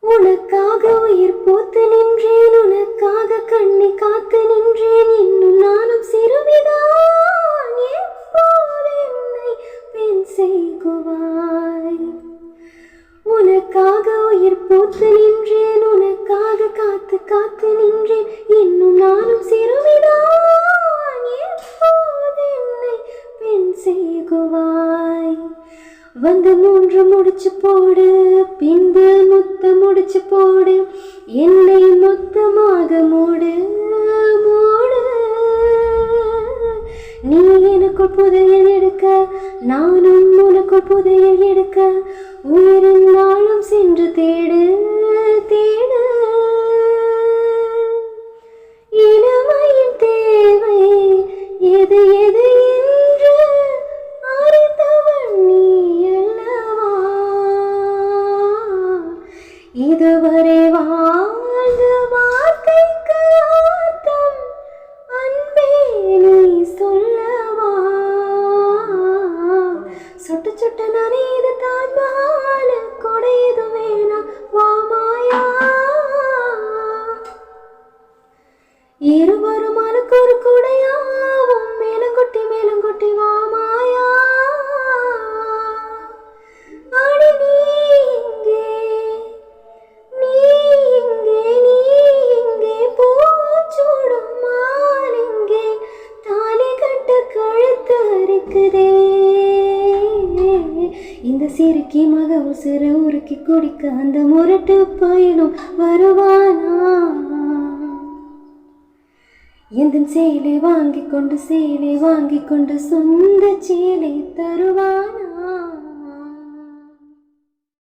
உனக்காக உயிர் போத்து நின்றேன், உனக்காக கண்ணை காத்து நின்றேன். இன்னும் நானும் சிறுமிதான், எப்போது என்னை பெண் செய்குவாய்? உனக்காக உயிர் போத்து நின்றேன், உனக்காக காத்து காத்து நின்றேன். இன்னும் நானும் சிறுமிதான், எப்போது என்னை பெண் செய்குவாய்? வந்து 3 முடிச்சு போடு, பின்பு முத்த முடிச்சு போடு, என்னை மொத்தமாக மூடு மூடு. நீ எனக்குள் புதையல் எடுக்க, நானும் உனக்குள் புதையல் எடுக்க, உயிரின் நாளும் சென்று தேடு தேடு. இளமையின் தேவை எது எது என்று அறிந்தவன் நீ அல்லவா? இதுவரை வாழ்ந்த வார்த்தைக்கு அர்த்தம் அன்பே நீ சொல்லவா? சுட்டு சுட்டு நனைது தாஜ்மஹால், கொடையது வேணா வா மாயா. இருவரும் அனுக்கு ஒரு குடையாவும், மேலங்கொட்டி வா மாயா. அடி நீ இங்கே, நீ இங்கே, நீ இங்கே, பூச்சூடும் மாலிங்கே, தாலி கட்ட கழுத்து அறுக்குதே. இந்த சிறுக்கி மக உசுறு உருக்கி குடிக்க அந்த முரட்டு பயனும் வருவானா? எந்த சேலை வாங்கி கொண்டு சொந்த சேலை தருவானா?